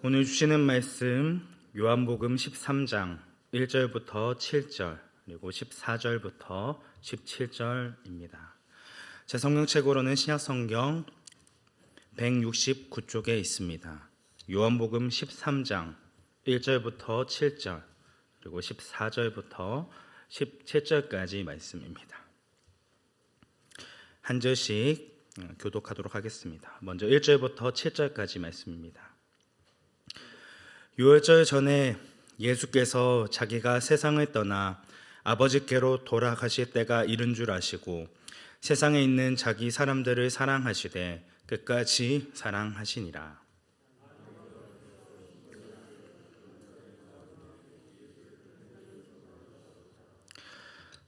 오늘 주시는 말씀 요한복음 13장 1절부터 7절 그리고 14절부터 17절입니다. 제 성경책으로는 신약성경 169쪽에 있습니다. 요한복음 13장 1절부터 7절 그리고 14절부터 17절까지 말씀입니다. 한 절씩 교독하도록 하겠습니다. 먼저 1절부터 7절까지 말씀입니다. 6월절 전에 예수께서 자기가 세상을 떠나 아버지께로 돌아가실 때가 이른 줄 아시고 세상에 있는 자기 사람들을 사랑하시되 끝까지 사랑하시니라.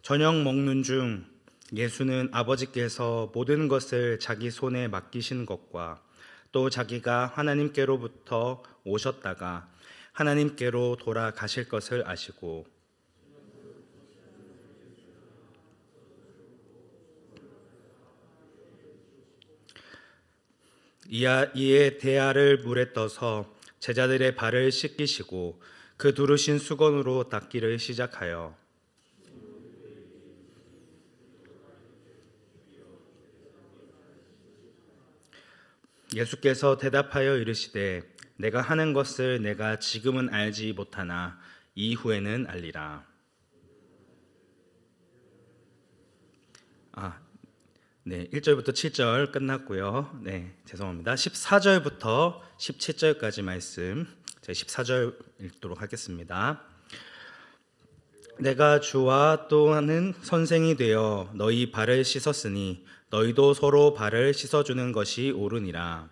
저녁 먹는 중 예수는 아버지께서 모든 것을 자기 손에 맡기신 것과 또 자기가 하나님께로부터 오셨다가 하나님께로 돌아가실 것을 아시고 이에 대야를 물에 떠서 제자들의 발을 씻기시고 그 두르신 수건으로 닦기를 시작하여 예수께서 대답하여 이르시되 내가 하는 것을 내가 지금은 알지 못하나 이후에는 알리라. 네, 1절부터 7절 끝났고요. 네, 죄송합니다. 14절부터 17절까지 말씀, 제가 14절 읽도록 하겠습니다. 내가 주와 또 하는 선생이 되어 너희 발을 씻었으니 너희도 서로 발을 씻어주는 것이 옳으니라.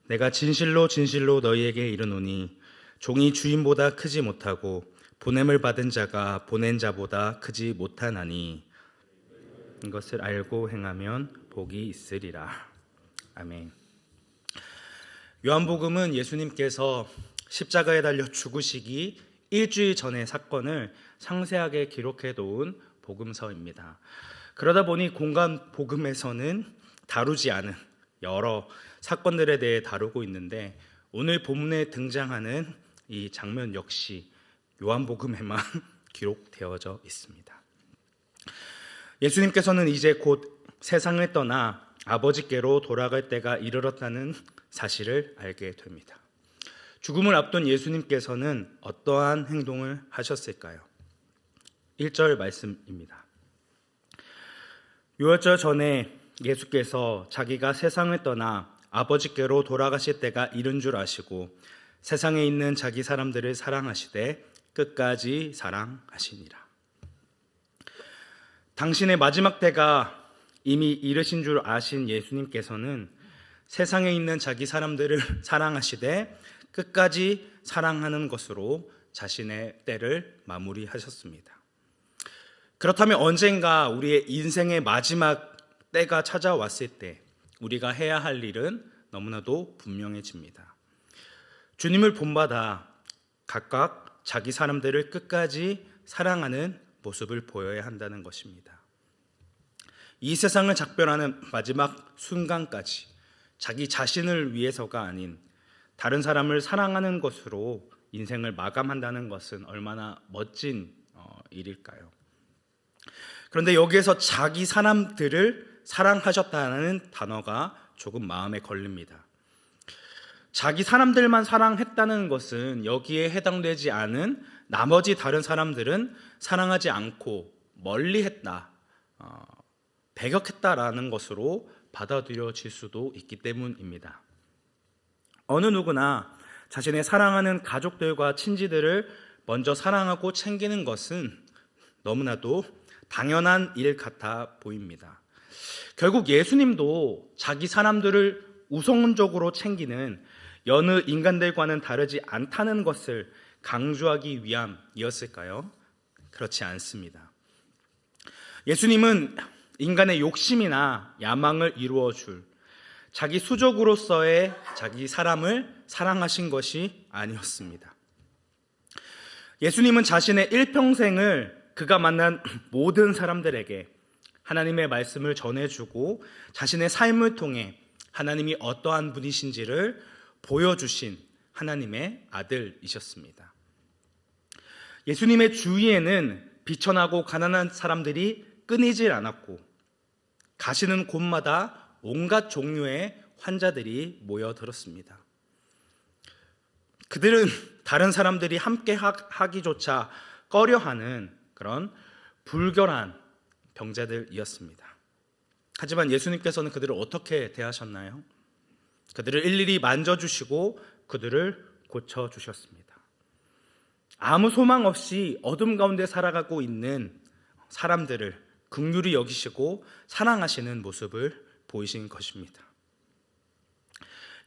내가 진실로 진실로 너희에게 이르노니 종이 주인보다 크지 못하고 보냄을 받은 자가 보낸 자보다 크지 못하나니 이것을 알고 행하면 복이 있으리라. 아멘. 요한복음은 예수님께서 십자가에 달려 죽으시기 일주일 전의 사건을 상세하게 기록해 놓은 복음서입니다. 그러다 보니 공간 복음에서는 다루지 않은 여러 사건들에 대해 다루고 있는데 오늘 본문에 등장하는 이 장면 역시 요한복음에만 기록되어져 있습니다. 예수님께서는 이제 곧 세상을 떠나 아버지께로 돌아갈 때가 이르렀다는 사실을 알게 됩니다. 죽음을 앞둔 예수님께서는 어떠한 행동을 하셨을까요? 1절 말씀입니다. 6월절 전에 예수께서 자기가 세상을 떠나 아버지께로 돌아가실 때가 이른 줄 아시고 세상에 있는 자기 사람들을 사랑하시되 끝까지 사랑하시니라. 당신의 마지막 때가 이미 이르신 줄 아신 예수님께서는 세상에 있는 자기 사람들을 사랑하시되 끝까지 사랑하는 것으로 자신의 때를 마무리하셨습니다. 그렇다면 언젠가 우리의 인생의 마지막 때가 찾아왔을 때 우리가 해야 할 일은 너무나도 분명해집니다. 주님을 본받아 각각 자기 사람들을 끝까지 사랑하는 모습을 보여야 한다는 것입니다. 이 세상을 작별하는 마지막 순간까지 자기 자신을 위해서가 아닌 다른 사람을 사랑하는 것으로 인생을 마감한다는 것은 얼마나 멋진 일일까요? 그런데 여기에서 자기 사람들을 사랑하셨다는 단어가 조금 마음에 걸립니다. 자기 사람들만 사랑했다는 것은 여기에 해당되지 않은 나머지 다른 사람들은 사랑하지 않고 멀리했다, 배격했다라는 것으로 받아들여질 수도 있기 때문입니다. 어느 누구나 자신의 사랑하는 가족들과 친지들을 먼저 사랑하고 챙기는 것은 너무나도 당연한 일 같아 보입니다. 결국 예수님도 자기 사람들을 우선적으로 챙기는 여느 인간들과는 다르지 않다는 것을 강조하기 위함이었을까요? 그렇지 않습니다. 예수님은 인간의 욕심이나 야망을 이루어줄 자기 수족으로서의 자기 사람을 사랑하신 것이 아니었습니다. 예수님은 자신의 일평생을 그가 만난 모든 사람들에게 하나님의 말씀을 전해주고 자신의 삶을 통해 하나님이 어떠한 분이신지를 보여주신 하나님의 아들이셨습니다. 예수님의 주위에는 비천하고 가난한 사람들이 끊이질 않았고 가시는 곳마다 온갖 종류의 환자들이 모여들었습니다. 그들은 다른 사람들이 함께 하기조차 꺼려하는 그런 불결한 병자들이었습니다. 하지만 예수님께서는 그들을 어떻게 대하셨나요? 그들을 일일이 만져주시고 그들을 고쳐주셨습니다. 아무 소망 없이 어둠 가운데 살아가고 있는 사람들을 긍휼히 여기시고 사랑하시는 모습을 보이신 것입니다.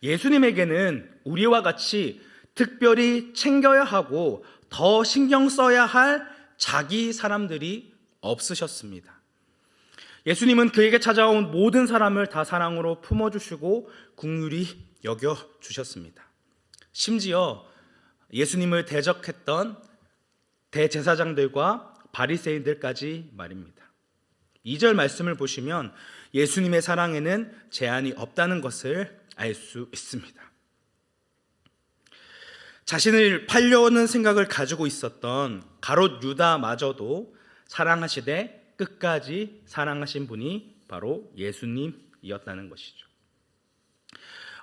예수님에게는 우리와 같이 특별히 챙겨야 하고 더 신경 써야 할 자기 사람들이 없으셨습니다. 예수님은 그에게 찾아온 모든 사람을 다 사랑으로 품어주시고 긍휼히 여겨주셨습니다. 심지어 예수님을 대적했던 대제사장들과 바리새인들까지 말입니다. 2절 말씀을 보시면 예수님의 사랑에는 제한이 없다는 것을 알 수 있습니다. 자신을 팔려는 생각을 가지고 있었던 가롯 유다마저도 사랑하시되 끝까지 사랑하신 분이 바로 예수님이었다는 것이죠.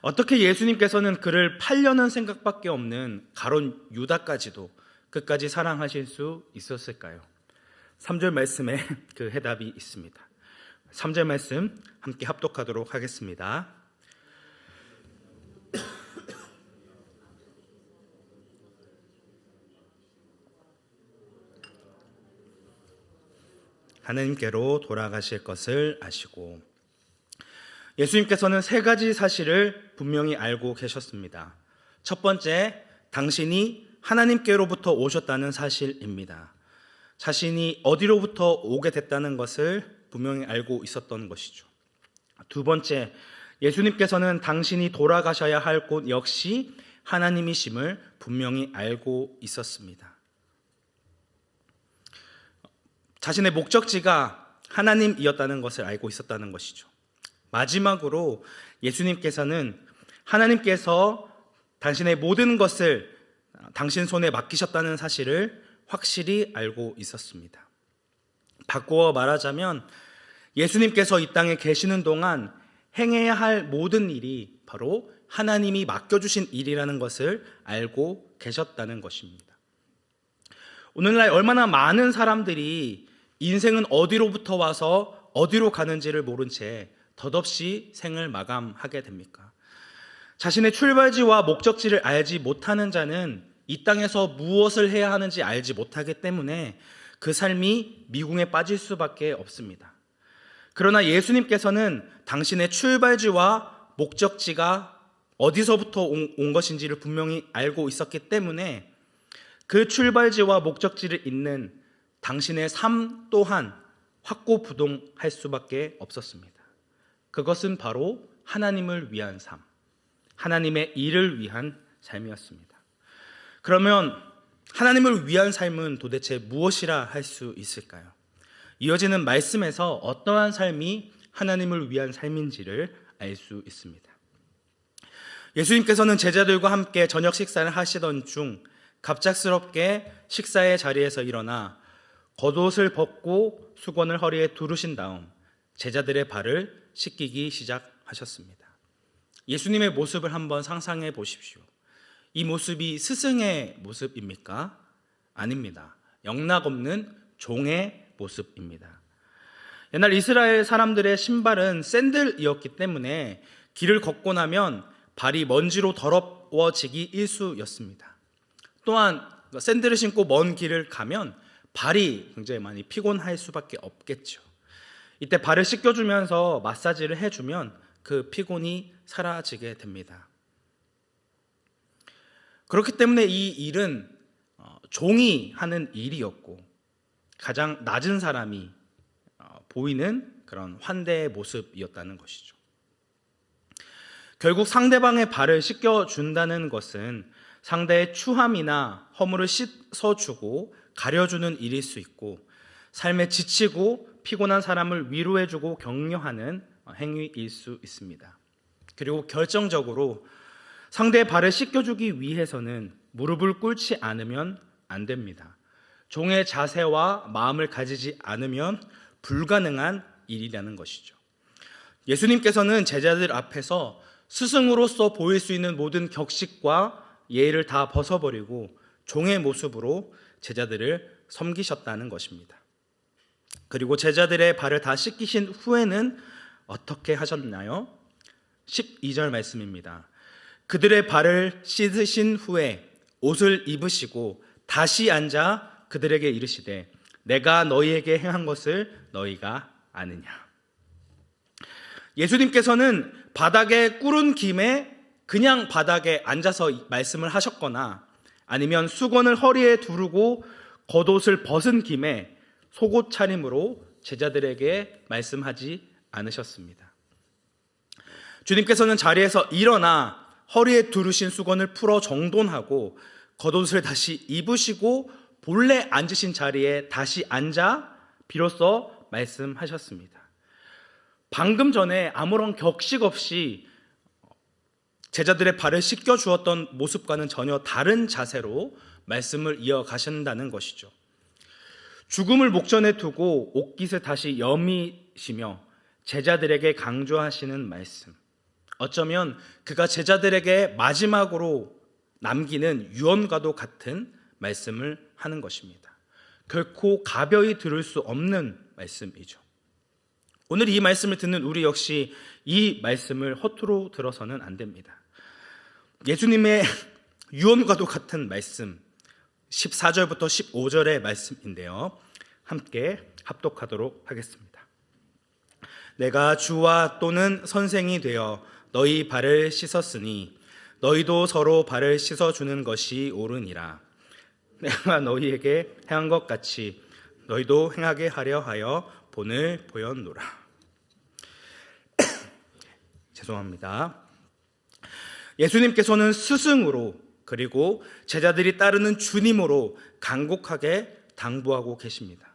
어떻게 예수님께서는 그를 팔려는 생각밖에 없는 가롯 유다까지도 끝까지 사랑하실 수 있었을까요? 3절 말씀에 그 해답이 있습니다. 3절 말씀 함께 합독하도록 하겠습니다. 하나님께로 돌아가실 것을 아시고, 예수님께서는 세 가지 사실을 분명히 알고 계셨습니다. 첫 번째, 당신이 하나님께로부터 오셨다는 사실입니다. 자신이 어디로부터 오게 됐다는 것을 분명히 알고 있었던 것이죠. 두 번째, 예수님께서는 당신이 돌아가셔야 할 곳 역시 하나님이심을 분명히 알고 있었습니다. 자신의 목적지가 하나님이었다는 것을 알고 있었다는 것이죠. 마지막으로 예수님께서는 하나님께서 당신의 모든 것을 당신 손에 맡기셨다는 사실을 확실히 알고 있었습니다. 바꾸어 말하자면 예수님께서 이 땅에 계시는 동안 행해야 할 모든 일이 바로 하나님이 맡겨주신 일이라는 것을 알고 계셨다는 것입니다. 오늘날 얼마나 많은 사람들이 인생은 어디로부터 와서 어디로 가는지를 모른 채 덧없이 생을 마감하게 됩니까? 자신의 출발지와 목적지를 알지 못하는 자는 이 땅에서 무엇을 해야 하는지 알지 못하기 때문에 그 삶이 미궁에 빠질 수밖에 없습니다. 그러나 예수님께서는 당신의 출발지와 목적지가 어디서부터 온 것인지를 분명히 알고 있었기 때문에 그 출발지와 목적지를 잇는 당신의 삶 또한 확고부동할 수밖에 없었습니다. 그것은 바로 하나님을 위한 삶, 하나님의 일을 위한 삶이었습니다. 그러면 하나님을 위한 삶은 도대체 무엇이라 할 수 있을까요? 이어지는 말씀에서 어떠한 삶이 하나님을 위한 삶인지를 알 수 있습니다. 예수님께서는 제자들과 함께 저녁 식사를 하시던 중 갑작스럽게 식사의 자리에서 일어나 겉옷을 벗고 수건을 허리에 두르신 다음 제자들의 발을 씻기기 시작하셨습니다. 예수님의 모습을 한번 상상해 보십시오. 이 모습이 스승의 모습입니까? 아닙니다. 영락없는 종의 모습입니다. 옛날 이스라엘 사람들의 신발은 샌들이었기 때문에 길을 걷고 나면 발이 먼지로 더러워지기 일쑤였습니다. 또한 샌들을 신고 먼 길을 가면 발이 굉장히 많이 피곤할 수밖에 없겠죠. 이때 발을 씻겨주면서 마사지를 해주면 그 피곤이 사라지게 됩니다. 그렇기 때문에 이 일은 종이 하는 일이었고 가장 낮은 사람이 보이는 그런 환대의 모습이었다는 것이죠. 결국 상대방의 발을 씻겨준다는 것은 상대의 추함이나 허물을 씻어주고 가려주는 일일 수 있고 삶에 지치고 피곤한 사람을 위로해주고 격려하는 행위일 수 있습니다. 그리고 결정적으로 상대의 발을 씻겨주기 위해서는 무릎을 꿇지 않으면 안 됩니다. 종의 자세와 마음을 가지지 않으면 불가능한 일이라는 것이죠. 예수님께서는 제자들 앞에서 스승으로서 보일 수 있는 모든 격식과 예의를 다 벗어버리고 종의 모습으로 제자들을 섬기셨다는 것입니다. 그리고 제자들의 발을 다 씻기신 후에는 어떻게 하셨나요? 12절 말씀입니다. 그들의 발을 씻으신 후에 옷을 입으시고 다시 앉아 그들에게 이르시되 내가 너희에게 행한 것을 너희가 아느냐. 예수님께서는 바닥에 꿇은 김에 그냥 바닥에 앉아서 말씀을 하셨거나 아니면 수건을 허리에 두르고 겉옷을 벗은 김에 속옷 차림으로 제자들에게 말씀하지 않으셨습니다. 주님께서는 자리에서 일어나 허리에 두르신 수건을 풀어 정돈하고 겉옷을 다시 입으시고 본래 앉으신 자리에 다시 앉아 비로소 말씀하셨습니다. 방금 전에 아무런 격식 없이 제자들의 발을 씻겨 주었던 모습과는 전혀 다른 자세로 말씀을 이어가신다는 것이죠. 죽음을 목전에 두고 옷깃을 다시 여미시며 제자들에게 강조하시는 말씀, 어쩌면 그가 제자들에게 마지막으로 남기는 유언과도 같은 말씀을 하는 것입니다. 결코 가벼이 들을 수 없는 말씀이죠. 오늘 이 말씀을 듣는 우리 역시 이 말씀을 허투루 들어서는 안 됩니다. 예수님의 유언과도 같은 말씀, 14절부터 15절의 말씀인데요. 함께 합독하도록 하겠습니다. 내가 주와 또는 선생이 되어 너희 발을 씻었으니 너희도 서로 발을 씻어주는 것이 옳으니라. 내가 너희에게 행한 것 같이 너희도 행하게 하려 하여 본을 보였노라. 죄송합니다. 예수님께서는 스승으로 그리고 제자들이 따르는 주님으로 간곡하게 당부하고 계십니다.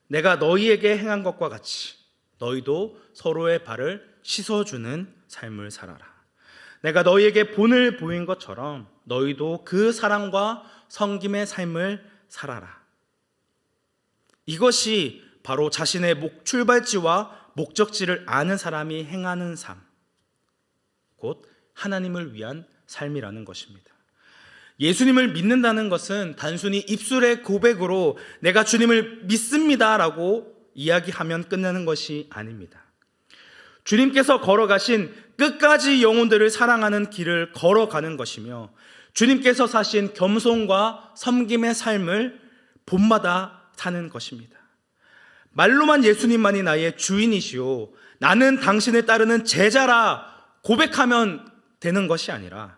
내가 너희에게 행한 것과 같이 너희도 서로의 발을 씻어주는 삶을 살아라. 내가 너희에게 본을 보인 것처럼 너희도 그 사랑과 섬김의 삶을 살아라. 이것이 바로 자신의 출발지와 목적지를 아는 사람이 행하는 삶, 곧 하나님을 위한 삶이라는 것입니다. 예수님을 믿는다는 것은 단순히 입술의 고백으로 내가 주님을 믿습니다라고 이야기하면 끝나는 것이 아닙니다. 주님께서 걸어가신 끝까지 영혼들을 사랑하는 길을 걸어가는 것이며 주님께서 사신 겸손과 섬김의 삶을 본마다 사는 것입니다. 말로만 예수님만이 나의 주인이시오, 나는 당신을 따르는 제자라 고백하면 되는 것이 아니라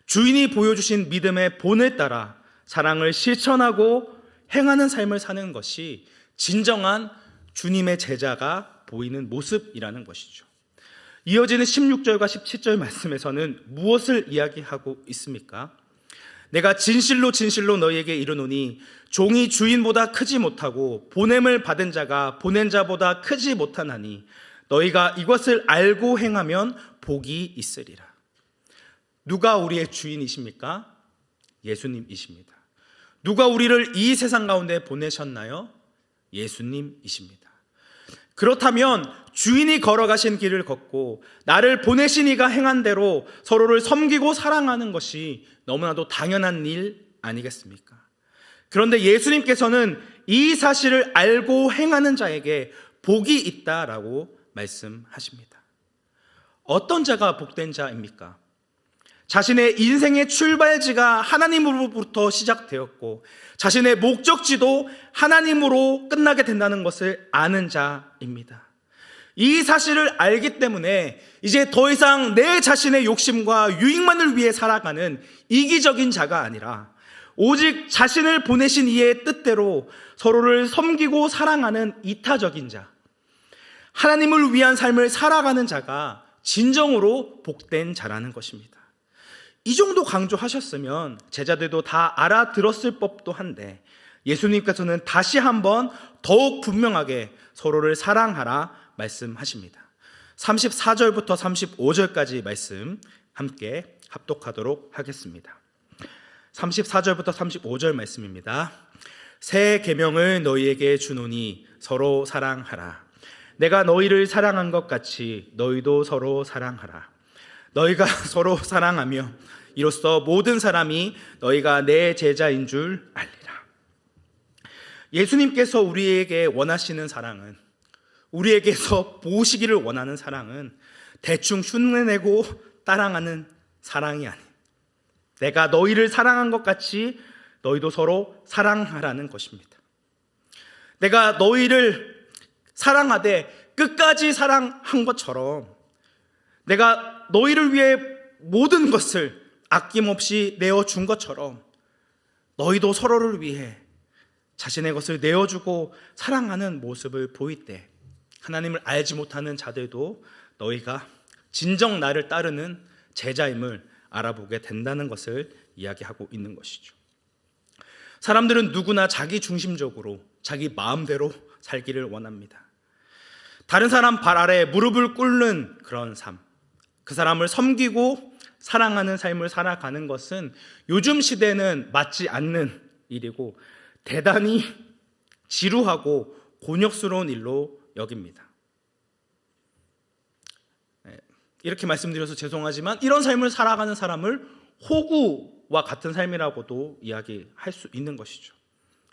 주인이 보여주신 믿음의 본을 따라 사랑을 실천하고 행하는 삶을 사는 것이 진정한 주님의 제자가 보이는 모습이라는 것이죠. 이어지는 16절과 17절 말씀에서는 무엇을 이야기하고 있습니까? 내가 진실로 진실로 너희에게 이르노니 종이 주인보다 크지 못하고 보냄을 받은 자가 보낸 자보다 크지 못하나니 너희가 이것을 알고 행하면 복이 있으리라. 누가 우리의 주인이십니까? 예수님이십니다. 누가 우리를 이 세상 가운데 보내셨나요? 예수님이십니다. 그렇다면 주인이 걸어가신 길을 걷고 나를 보내신 이가 행한 대로 서로를 섬기고 사랑하는 것이 너무나도 당연한 일 아니겠습니까? 그런데 예수님께서는 이 사실을 알고 행하는 자에게 복이 있다라고 말씀하십니다. 어떤 자가 복된 자입니까? 자신의 인생의 출발지가 하나님으로부터 시작되었고 자신의 목적지도 하나님으로 끝나게 된다는 것을 아는 자입니다. 이 사실을 알기 때문에 이제 더 이상 내 자신의 욕심과 유익만을 위해 살아가는 이기적인 자가 아니라 오직 자신을 보내신 이의 뜻대로 서로를 섬기고 사랑하는 이타적인 자, 하나님을 위한 삶을 살아가는 자가 진정으로 복된 자라는 것입니다. 이 정도 강조하셨으면 제자들도 다 알아들었을 법도 한데 예수님께서는 다시 한번 더욱 분명하게 서로를 사랑하라 말씀하십니다. 34절부터 35절까지 말씀 함께 합독하도록 하겠습니다. 34절부터 35절 말씀입니다. 새 계명을 너희에게 주노니 서로 사랑하라. 내가 너희를 사랑한 것 같이 너희도 서로 사랑하라. 너희가 서로 사랑하며 이로써 모든 사람이 너희가 내 제자인 줄 알리라. 예수님께서 우리에게 원하시는 사랑은, 우리에게서 보시기를 원하는 사랑은 대충 흉내내고 따라가는 사랑이 아닌, 내가 너희를 사랑한 것 같이 너희도 서로 사랑하라는 것입니다. 내가 너희를 사랑하되 끝까지 사랑한 것처럼, 내가 너희를 위해 모든 것을 아낌없이 내어준 것처럼 너희도 서로를 위해 자신의 것을 내어주고 사랑하는 모습을 보일 때 하나님을 알지 못하는 자들도 너희가 진정 나를 따르는 제자임을 알아보게 된다는 것을 이야기하고 있는 것이죠. 사람들은 누구나 자기 중심적으로 자기 마음대로 살기를 원합니다. 다른 사람 발 아래 무릎을 꿇는 그런 삶, 그 사람을 섬기고 사랑하는 삶을 살아가는 것은 요즘 시대는 맞지 않는 일이고 대단히 지루하고 곤욕스러운 일로 여깁니다. 이렇게 말씀드려서 죄송하지만 이런 삶을 살아가는 사람을 호구와 같은 삶이라고도 이야기할 수 있는 것이죠.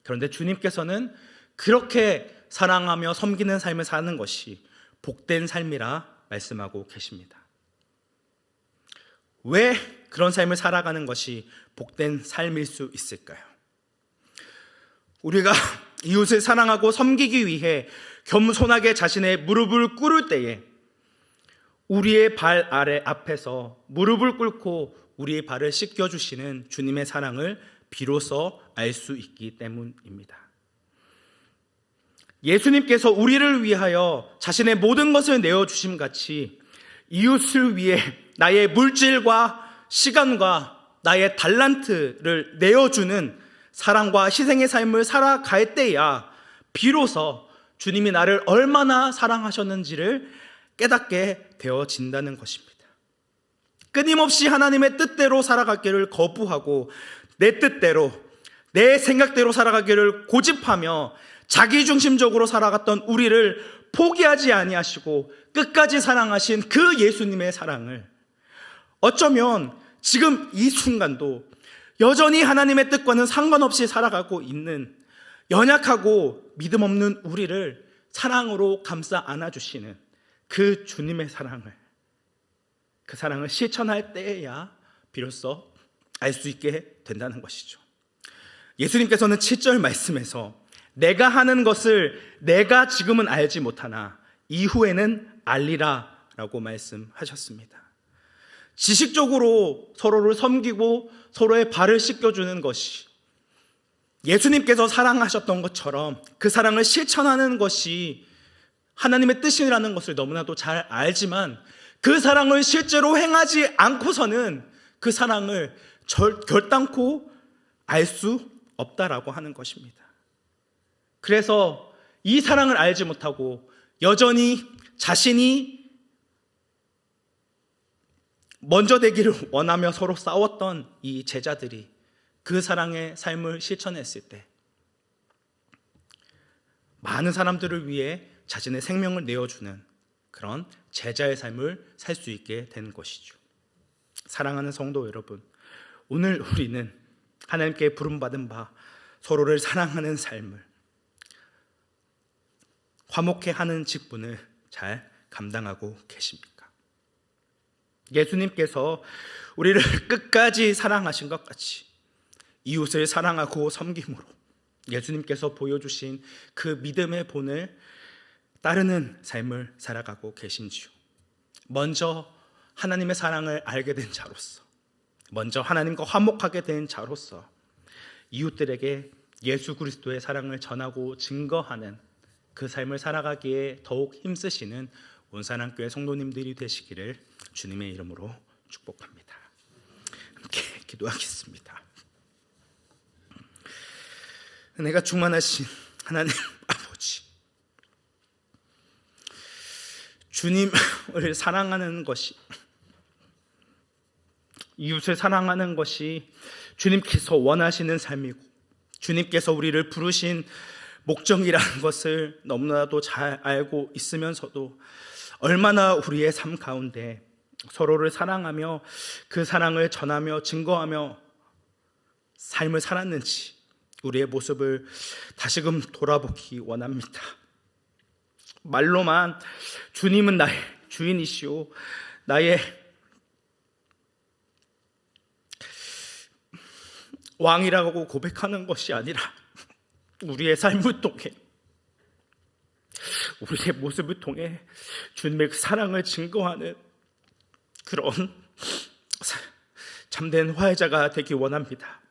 그런데 주님께서는 그렇게 사랑하며 섬기는 삶을 사는 것이 복된 삶이라 말씀하고 계십니다. 왜 그런 삶을 살아가는 것이 복된 삶일 수 있을까요? 우리가 이웃을 사랑하고 섬기기 위해 겸손하게 자신의 무릎을 꿇을 때에 우리의 발 아래 앞에서 무릎을 꿇고 우리의 발을 씻겨주시는 주님의 사랑을 비로소 알 수 있기 때문입니다. 예수님께서 우리를 위하여 자신의 모든 것을 내어주심 같이 이웃을 위해 나의 물질과 시간과 나의 달란트를 내어주는 사랑과 희생의 삶을 살아갈 때야 비로소 주님이 나를 얼마나 사랑하셨는지를 깨닫게 되어진다는 것입니다. 끊임없이 하나님의 뜻대로 살아가기를 거부하고 내 뜻대로, 내 생각대로 살아가기를 고집하며 자기중심적으로 살아갔던 우리를 포기하지 아니하시고 끝까지 사랑하신 그 예수님의 사랑을 어쩌면 지금 이 순간도 여전히 하나님의 뜻과는 상관없이 살아가고 있는 연약하고 믿음 없는 우리를 사랑으로 감싸 안아주시는 그 주님의 사랑을, 그 사랑을 실천할 때에야 비로소 알 수 있게 된다는 것이죠. 예수님께서는 7절 말씀에서 내가 하는 것을 내가 지금은 알지 못하나 이후에는 알리라 라고 말씀하셨습니다. 지식적으로 서로를 섬기고 서로의 발을 씻겨주는 것이 예수님께서 사랑하셨던 것처럼 그 사랑을 실천하는 것이 하나님의 뜻이라는 것을 너무나도 잘 알지만 그 사랑을 실제로 행하지 않고서는 그 사랑을 결단코 알 수 없다라고 하는 것입니다. 그래서 이 사랑을 알지 못하고 여전히 자신이 먼저 되기를 원하며 서로 싸웠던 이 제자들이 그 사랑의 삶을 실천했을 때 많은 사람들을 위해 자신의 생명을 내어주는 그런 제자의 삶을 살 수 있게 된 것이죠. 사랑하는 성도 여러분, 오늘 우리는 하나님께 부름받은 바 서로를 사랑하는 삶을, 화목해 하는 직분을 잘 감당하고 계십니까? 예수님께서 우리를 끝까지 사랑하신 것 같이 이웃을 사랑하고 섬김으로 예수님께서 보여주신 그 믿음의 본을 따르는 삶을 살아가고 계신지요? 먼저 하나님의 사랑을 알게 된 자로서, 먼저 하나님과 화목하게 된 자로서 이웃들에게 예수 그리스도의 사랑을 전하고 증거하는 그 삶을 살아가기에 더욱 힘쓰시는 온사랑교회 성도님들이 되시기를 주님의 이름으로 축복합니다. 함께 기도하겠습니다. 은혜가 충만하신 하나님 아버지, 주님을 사랑하는 것이, 이웃을 사랑하는 것이 주님께서 원하시는 삶이고 주님께서 우리를 부르신 목적이라는 것을 너무나도 잘 알고 있으면서도 얼마나 우리의 삶 가운데 서로를 사랑하며 그 사랑을 전하며 증거하며 삶을 살았는지 우리의 모습을 다시금 돌아보기 원합니다. 말로만 주님은 나의 주인이시오, 나의 왕이라고 고백하는 것이 아니라 우리의 삶을 통해, 우리의 모습을 통해 주님의 그 사랑을 증거하는 그런 참된 화해자가 되기 원합니다.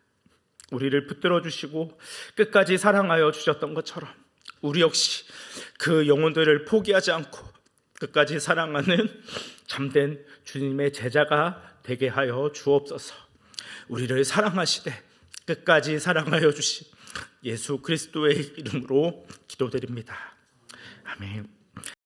우리를 붙들어 주시고 끝까지 사랑하여 주셨던 것처럼 우리 역시 그 영혼들을 포기하지 않고 끝까지 사랑하는 참된 주님의 제자가 되게 하여 주옵소서. 우리를 사랑하시되 끝까지 사랑하여 주신 예수 그리스도의 이름으로 기도드립니다. 아멘.